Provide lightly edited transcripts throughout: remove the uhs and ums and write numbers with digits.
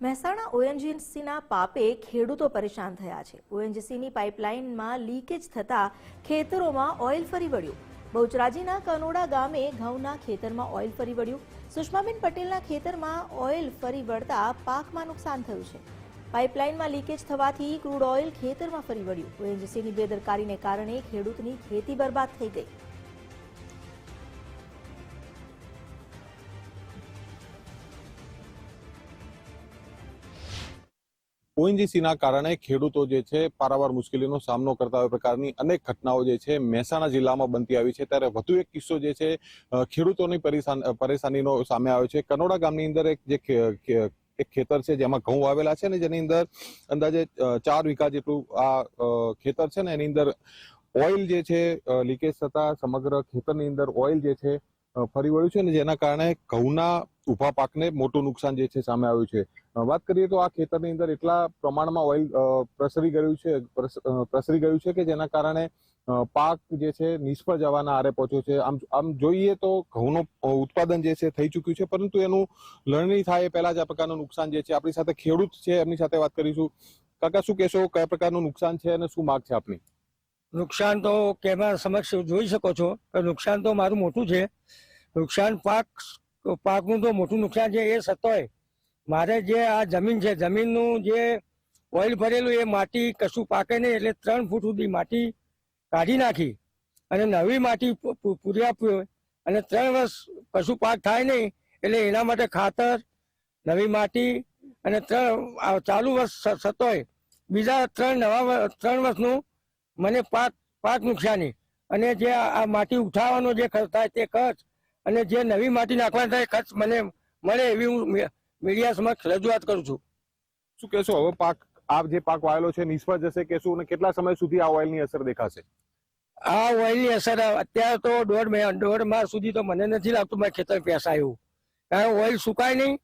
મહેસાણા ઓએનજીસીના પાપે ખેડૂતો પરેશાન થયા છે। ઓએનજીસીની પાઇપલાઇનમાં લીકેજ થતા ખેતરોમાં ઓઇલ ફરી વળ્યું। બહુચરાજીના કનોડા ગામે ઘઉંના ખેતરમાં ઓઇલ ફરી વળ્યું। સુષ્માબેન પટેલના ખેતરમાં ઓઇલ ફરી વળતા પાકમાં નુકસાન થયું છે। પાઇપલાઇનમાં લીકેજ થવાથી ક્રૂડ ઓઇલ ખેતરમાં ફરી વળ્યું। ઓએનજીસીની બેદરકારીને કારણે ખેડૂતની ખેતી બરબાદ થઈ ગઈ। ઓએનજીસીના કારણે ખેડૂતો જે છે પારાવાર મુશ્કેલીનો સામનો કરતા હોય પ્રકારની અનેક ઘટનાઓ જે છે મહેસાણા જિલ્લામાં બનતી આવી છે। ત્યારે વધુ એક કિસ્સો જે છે ખેડૂતોની પરેશાનીનો સામે આવ્યો છે। કનોડા ગામની અંદર એક ખેતર છે જેમાં ઘઉં વાવેલા છે ને જેની અંદર અંદાજે 4 વીઘા જેટલું આ ખેતર છે ને એની અંદર ઓઇલ જે છે લીકેજ થતા સમગ્ર ખેતરની અંદર ઓઇલ જે છે ફરી વળ્યું છે ને જેના કારણે ઘઉંના ઉભા પાકને મોટું નુકસાન જે છે સામે આવ્યું છે। વાત કરીએ તો આ ખેતરની અંદર એટલા પ્રમાણમાં ઓઇલ પ્રસરી ગયું છે કે જેના કારણે પાક જે છે નિષ્ફળ જવાના આરે પહોંચ્યો છે। આમ જોઈએ તો ઘઉંનું ઉત્પાદન જે છે થઈ ચૂક્યું છે, પરંતુ એનું લણણી થાય એ પહેલા જ આ પ્રકારનું નુકસાન જે છે આપણી સાથે ખેડૂત છે એમની સાથે વાત કરીશું। કાકા, શું કહેશો, કયા પ્રકારનું નુકસાન છે અને શું માંગ છે આપની? નુકસાન તો કેમેરા સમક્ષ જોઈ શકો છો કે નુકસાન તો મારું મોટું છે। નુકસાન પાકનું તો મોટું નુકસાન છે। એ છતાંય મારે જે આ જમીન છે, જમીનનું જે ઓઇલ ભરેલું એ માટી કશું પાકે નહીં, એટલે 3 ફૂટ સુધી માટી કાઢી નાખી અને નવી માટી પૂર્યા અને 3 વર્ષ કશું પાક થાય નહીં, એટલે એના માટે ખાતર, નવી માટી અને ચાલુ વર્ષ છતાંય બીજા 3 વર્ષનું મને પાક નુકસાની અને જે આ માટી ઉઠાવવાનો જે ખર્ચ થાય તે ખર્ચ અને જે નવી માટી નાખવાનો થાય ખર્ચ મને મળે એવી હું મીડિયા સમક્ષ રજૂઆત કરું છું। શું કહેશો, હવે આ જે પાક વાયેલો છે નિષ્ફળ જશે કે શું, અને કેટલા સમય સુધી આ ઓઇલની અસર દેખાશે? આ ઓઇલની અસર અત્યારે તો 1.5 માસ સુધી તો મને નથી લાગતું મારે ખેતર પેસાય એવું, કારણ ઓઇલ સુકાય નહીં।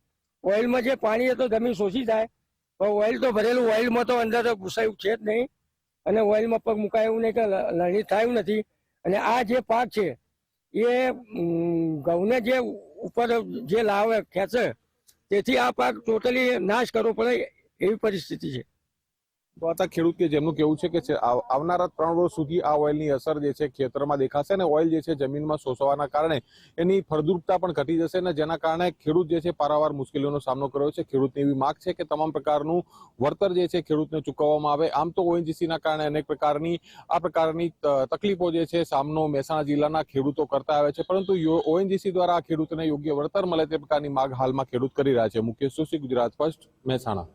ઓઇલમાં જે પાણી એ તો જમીન શોષી જાય, પણ ઓઇલ તો ભરેલું ઓઇલમાં તો અંદર તો ઘૂસાયું છે જ નહીં અને ઓઇલમાં પગ મુકાય એવું નહીં કે લણણી થાય નથી। અને આ જે પાક છે એ ઘઉંને જે ઉપર જે લાવે ખેંચે, તેથી આ પાક ટોટલી નાશ કરવો પડે એવી પરિસ્થિતિ છે। તો આ ખેડૂત કે જેમનું કેવું છે કે આવનારા 3 વર્ષ સુધી આ ઓઇલની અસર જે છે ખેતરમાં દેખાશે અને ઓઇલ જે છે જમીનમાં શોષવાના કારણે એની ફળદ્રુપતા પણ ઘટી જશે અને જેના કારણે ખેડૂત જે છે પારાવાર મુશ્કેલીઓનો સામનો કર્યો છે। ખેડૂતની એવી માંગ છે કે તમામ પ્રકારનું વળતર જે છે ખેડૂતને ચૂકવવામાં આવે। આમ તો ઓએનજીસીના કારણે અનેક પ્રકારની તકલીફો જે છે સામનો મહેસાણા જિલ્લાના ખેડૂતો કરતા આવે છે, પરંતુ ઓએનજીસી દ્વારા આ ખેડૂતને યોગ્ય વળતર મળે તે પ્રકારની માંગ હાલમાં ખેડૂત કરી રહ્યા છે। મુકેશ જોશી, ગુજરાત ફર્સ્ટ, મહેસાણા।